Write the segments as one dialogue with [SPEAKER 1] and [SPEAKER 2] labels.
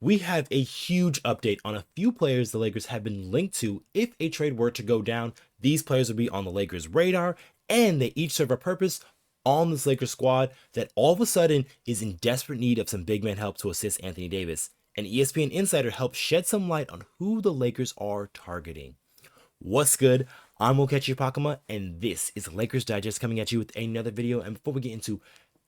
[SPEAKER 1] we have a huge update on a few players the Lakers have been linked to. If a trade were to go down, these players would be on the Lakers' radar, and they each serve a purpose on this Lakers squad that all of a sudden is in desperate need of some big man help to assist Anthony Davis. An ESPN insider helped shed some light on who the Lakers are targeting. What's good? I'm Okechi Apakama, and this is Lakers Digest coming at you with another video. And before we get into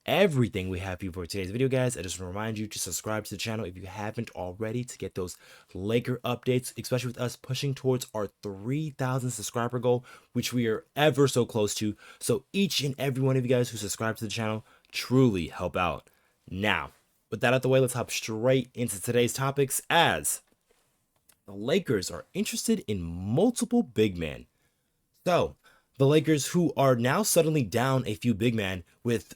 [SPEAKER 1] everything we have for you for today's video, guys, I just want to remind you to subscribe to the channel if you haven't already to get those Laker updates, especially with us pushing towards our 3,000 subscriber goal, which we are ever so close to. So each and every one of you guys who subscribe to the channel truly help out. Now, with that out the way, let's hop straight into today's topics, as the Lakers are interested in multiple big men. So, the Lakers, who are now suddenly down a few big men, with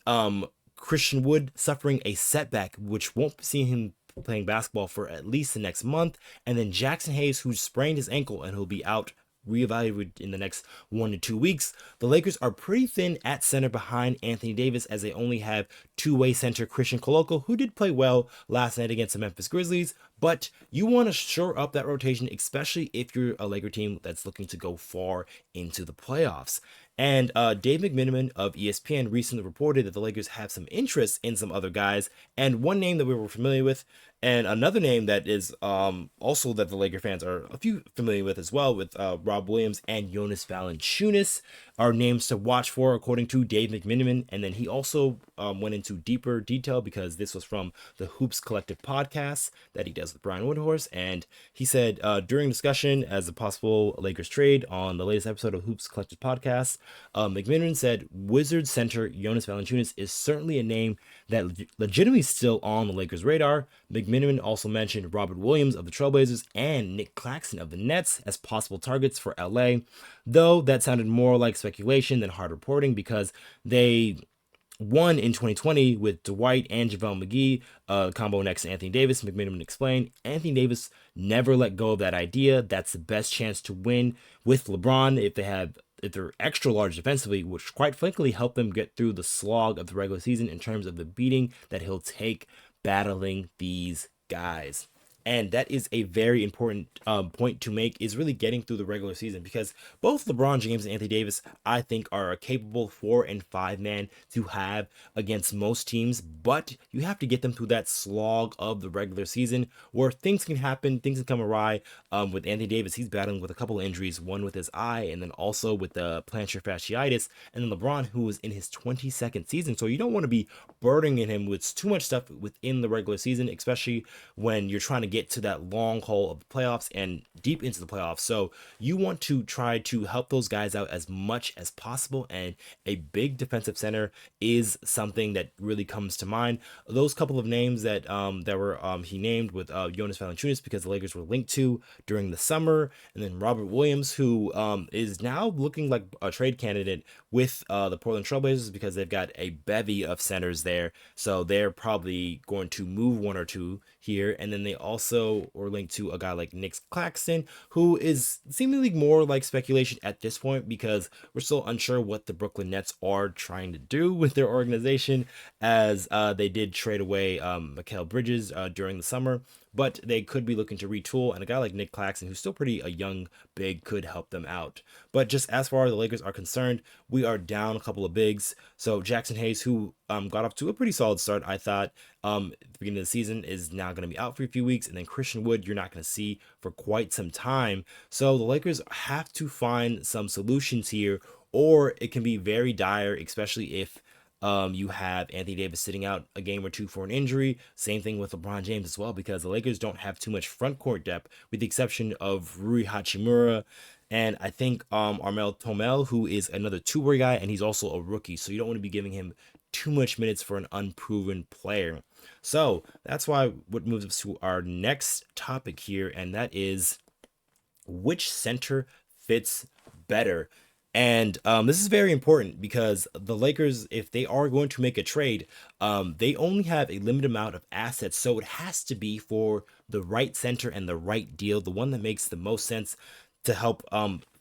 [SPEAKER 1] Christian Wood suffering a setback, which won't see him playing basketball for at least the next month, and then Jackson Hayes, who sprained his ankle and he'll be out reevaluated in the next 1 to 2 weeks. The Lakers are pretty thin at center behind Anthony Davis, as they only have two-way center Christian Koloko, who did play well last night against the Memphis Grizzlies, but you want to shore up that rotation, especially if you're a Laker team that's looking to go far into the playoffs. And Dave McMenamin of ESPN recently reported that the Lakers have some interest in some other guys, and one name that we were familiar with, and another name that is also that the Laker fans are a few familiar with as well, with Rob Williams and Jonas Valanciunas, are names to watch for according to Dave McMenamin. And then he also went into deeper detail, because this was from the Hoops Collective podcast that he does with Brian Woodhorse, and he said during discussion as a possible Lakers trade on the latest episode of Hoops Collective podcast, McMenamin said Wizards center Jonas Valanciunas is certainly a name that legitimately still on the Lakers' radar. McMenamin also mentioned Robert Williams of the Trailblazers and Nick Claxton of the Nets as possible targets for LA, though that sounded more like speculation than hard reporting, because they won in 2020 with Dwight and JaVale McGee, combo next to Anthony Davis. McMenamin explained Anthony Davis never let go of that idea. That's the best chance to win with LeBron if they're extra large defensively, which quite frankly helped them get through the slog of the regular season in terms of the beating that he'll take battling these guys. And that is a very important point to make, is really getting through the regular season, because both LeBron James and Anthony Davis, I think, are a capable 4 and 5 man to have against most teams, but you have to get them through that slog of the regular season where things can happen, things can come awry. With Anthony Davis, he's battling with a couple of injuries, one with his eye and then also with the plantar fasciitis, and then LeBron, who is in his 22nd season. So you don't want to be burdening him with too much stuff within the regular season, especially when you're trying to get to that long haul of the playoffs and deep into the playoffs. So you want to try to help those guys out as much as possible, and a big defensive center is something that really comes to mind. Those couple of names that he named with Jonas Valanciunas, because the Lakers were linked to during the summer, and then Robert Williams, who is now looking like a trade candidate with the Portland Trailblazers, because they've got a bevy of centers there, so they're probably going to move one or two here. And then they also were linked to a guy like Nick Claxton, who is seemingly more like speculation at this point, because we're still unsure what the Brooklyn Nets are trying to do with their organization, as they did trade away Mikal Bridges during the summer, but they could be looking to retool, and a guy like Nick Claxton, who's still pretty a young big, could help them out. But just as far as the Lakers are concerned, we are down a couple of bigs. So Jackson Hayes, who got off to a pretty solid start, I thought, at the beginning of the season, is now going to be out for a few weeks, and then Christian Wood you're not going to see for quite some time. So the Lakers have to find some solutions here, or it can be very dire, especially if you have Anthony Davis sitting out a game or two for an injury. Same thing with LeBron James as well, because the Lakers don't have too much front court depth, with the exception of Rui Hachimura, and I think Armel Tomel, who is another two-way guy, and he's also a rookie, so you don't want to be giving him too much minutes for an unproven player. So that's why what moves us to our next topic here, and that is which center fits better. And this is very important, because the Lakers, if they are going to make a trade, they only have a limited amount of assets. So it has to be for the right center and the right deal, the one that makes the most sense to help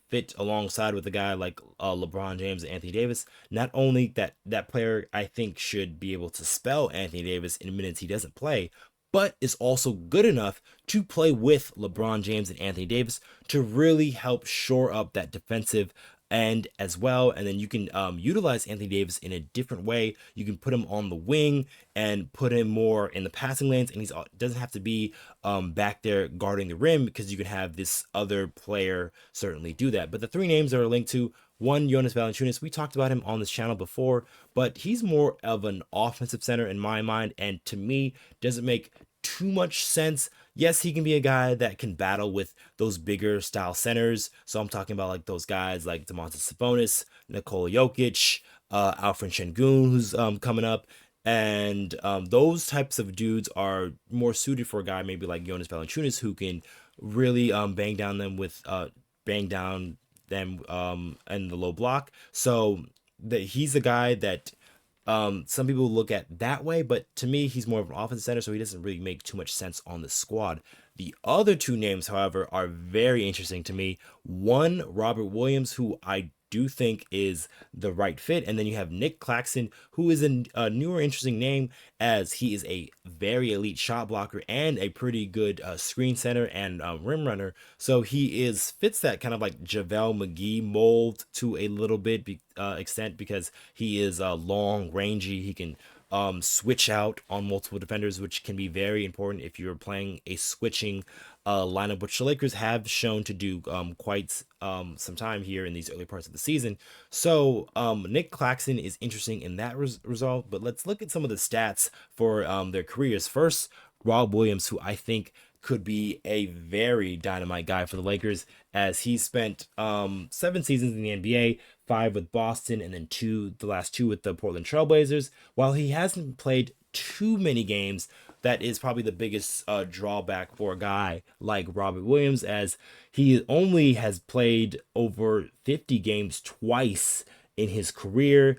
[SPEAKER 1] fit alongside with a guy like LeBron James and Anthony Davis. Not only that player, I think, should be able to spell Anthony Davis in minutes he doesn't play, but is also good enough to play with LeBron James and Anthony Davis to really help shore up that defensive end as well. And then you can utilize Anthony Davis in a different way. You can put him on the wing and put him more in the passing lanes, and he doesn't have to be back there guarding the rim, because you can have this other player certainly do that. But the three names that are linked to: one, Jonas Valanciunas. We talked about him on this channel before, but he's more of an offensive center in my mind, and to me doesn't make too much sense. Yes, he can be a guy that can battle with those bigger style centers. So I'm talking about like those guys like Domantas Sabonis, Nikola Jokic, Alfred Şengün, who's coming up. And those types of dudes are more suited for a guy maybe like Jonas Valanciunas, who can really bang down them in the low block. So he's a guy that some people look at that way, but to me, he's more of an offensive center, so he doesn't really make too much sense on the squad. The other two names, however, are very interesting to me. One, Robert Williams, who I do think is the right fit. And then you have Nick Claxton, who is a newer interesting name, as he is a very elite shot blocker and a pretty good screen center and rim runner. So he fits that kind of like JaVale McGee mold to a little bit extent, because he is long, rangy. He can switch out on multiple defenders, which can be very important if you're playing a switching lineup, which the Lakers have shown to do quite some time here in these early parts of the season. So Nick Claxton is interesting in that result, but let's look at some of the stats for their careers. First, Rob Williams, who I think could be a very dynamite guy for the Lakers, as he spent 7 seasons in the NBA, 5 with Boston, and then the last 2 with the Portland Trailblazers. While he hasn't played too many games, that is probably the biggest drawback for a guy like Robert Williams, as he only has played over 50 games twice in his career.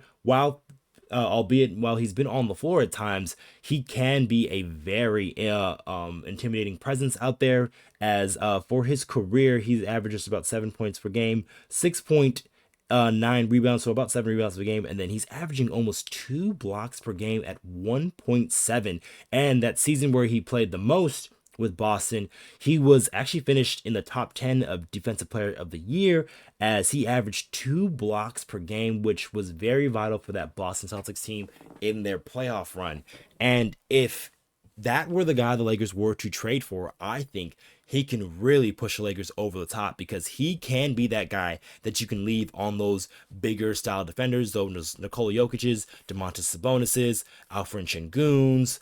[SPEAKER 1] Albeit while he's been on the floor at times, he can be a very intimidating presence out there, as for his career, he's averages about 7 points per game, 6.9 rebounds, so about 7 rebounds per game, and then he's averaging almost 2 blocks per game at 1.7. And that season where he played the most with Boston, he was actually finished in the top 10 of Defensive Player of the Year, as he averaged 2 blocks per game, which was very vital for that Boston Celtics team in their playoff run. And if that were the guy the Lakers were to trade for, I think he can really push the Lakers over the top, because he can be that guy that you can leave on those bigger style defenders, those Nikola Jokic's, Domantas Sabonis's, Alfred Şengün's,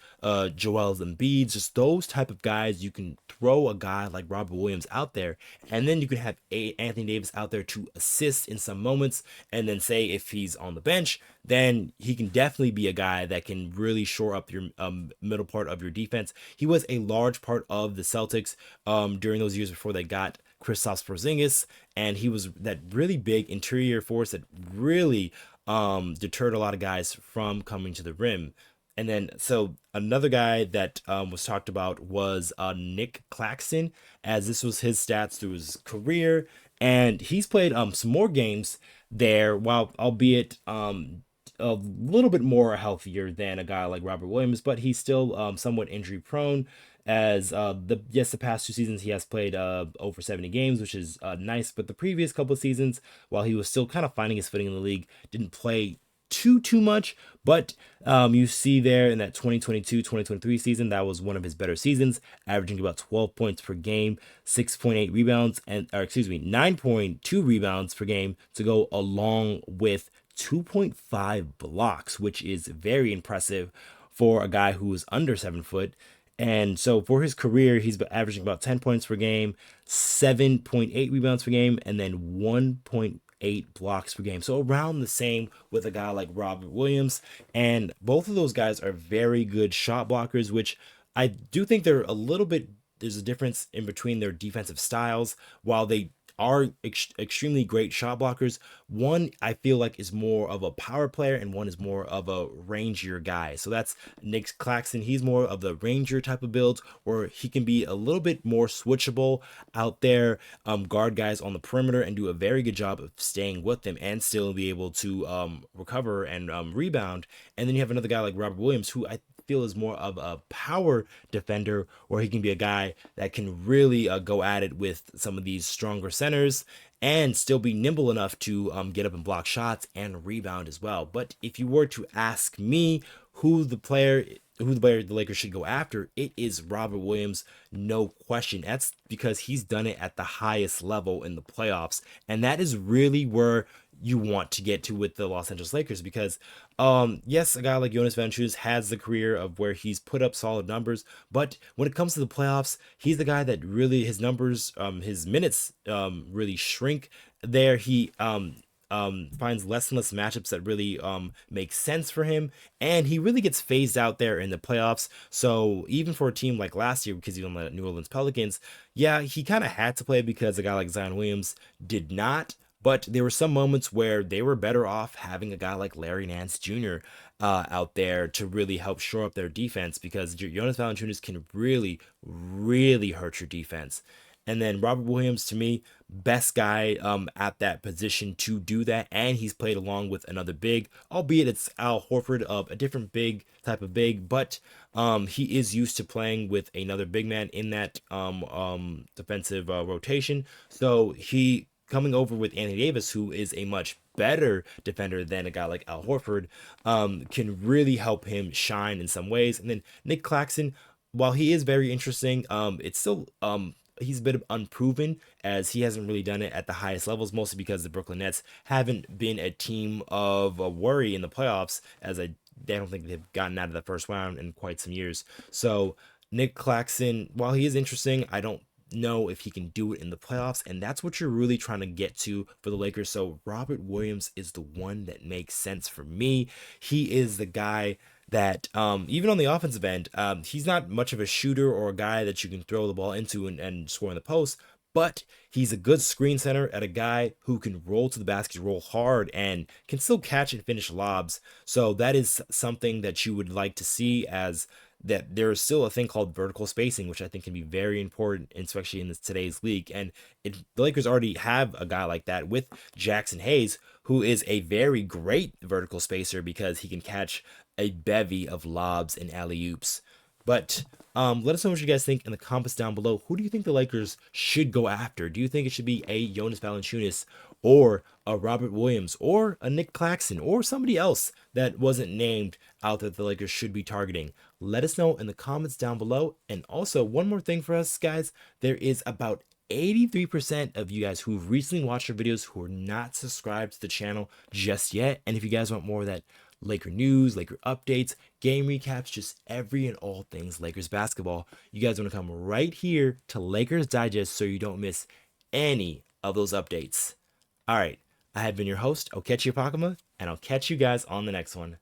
[SPEAKER 1] Joel Embiid's, just those type of guys. You can throw a guy like Robert Williams out there, and then you can have Anthony Davis out there to assist in some moments, and then say if he's on the bench, then he can definitely be a guy that can really shore up your middle part of your defense. He was a large part of the Celtics during those years before they got Kristaps Porzingis, and he was that really big interior force that really deterred a lot of guys from coming to the rim. And then, so another guy that was talked about was Nick Claxton, as this was his stats through his career, and he's played some more games there, while albeit a little bit more healthier than a guy like Robert Williams, but he's still somewhat injury prone, as the past 2 seasons he has played over 70 games, which is nice, but the previous couple of seasons, while he was still kind of finding his footing in the league, didn't play too much. But you see there in that 2022-2023 season, that was one of his better seasons, averaging about 12 points per game, 6.8 rebounds, 9.2 rebounds per game, to go along with 2.5 blocks, which is very impressive for a guy who is under 7 foot. And so for his career, he's been averaging about 10 points per game, 7.8 rebounds per game, and then 1.8 blocks per game. So around the same with a guy like Robert Williams. And both of those guys are very good shot blockers, which I do think there's a difference in between their defensive styles. While they are extremely great shot blockers, one I feel like is more of a power player, and one is more of a rangier guy. So that's Nick Claxton. He's more of the ranger type of build, where he can be a little bit more switchable out there, guard guys on the perimeter, and do a very good job of staying with them and still be able to recover and rebound. And then you have another guy like Robert Williams, who I feel is more of a power defender, or he can be a guy that can really go at it with some of these stronger centers and still be nimble enough to get up and block shots and rebound as well. But if you were to ask me who the player the Lakers should go after, it is Robert Williams, no question. That's because he's done it at the highest level in the playoffs, and that is really where you want to get to with the Los Angeles Lakers, because yes, a guy like Jonas Valanciunas has the career of where he's put up solid numbers, but when it comes to the playoffs, he's the guy that really his numbers, his minutes really shrink there. He finds less and less matchups that really make sense for him, and he really gets phased out there in the playoffs. So even for a team like last year, because he was on the New Orleans Pelicans, yeah, he kind of had to play because a guy like Zion Williams did not. But there were some moments where they were better off having a guy like Larry Nance Jr. Out there to really help shore up their defense, because Jonas Valanciunas can really, really hurt your defense. And then Robert Williams, to me, best guy at that position to do that. And he's played along with another big, albeit it's Al Horford, of a different big type of big, but he is used to playing with another big man in that defensive rotation. So he coming over with Anthony Davis, who is a much better defender than a guy like Al Horford, can really help him shine in some ways. And then Nick Claxton, while he is very interesting, it's still he's a bit unproven, as he hasn't really done it at the highest levels, mostly because the Brooklyn Nets haven't been a team of worry in the playoffs, as I don't think they've gotten out of the first round in quite some years. So Nick Claxton, while he is interesting, I don't know if he can do it in the playoffs, and that's what you're really trying to get to for the Lakers. So Robert Williams is the one that makes sense for me. He is the guy that even on the offensive end, he's not much of a shooter or a guy that you can throw the ball into and score in the post, but he's a good screen center at a guy who can roll to the basket, roll hard, and can still catch and finish lobs. So that is something that you would like to see, as that there is still a thing called vertical spacing, which I think can be very important, especially in today's league. And the Lakers already have a guy like that with Jackson Hayes, who is a very great vertical spacer because he can catch a bevy of lobs and alley-oops. But let us know what you guys think in the comments down below. Who do you think the Lakers should go after? Do you think it should be a Jonas Valanciunas, or a Robert Williams, or a Nick Claxton, or somebody else that wasn't named out that the Lakers should be targeting? Let us know in the comments down below. And also, one more thing for us, guys. There is about 83% of you guys who've recently watched our videos who are not subscribed to the channel just yet. And if you guys want more of that Laker news, Laker updates, game recaps, just every and all things Lakers basketball, you guys want to come right here to Lakers Digest so you don't miss any of those updates. All right, I have been your host, Okechi Apakama, and I'll catch you guys on the next one.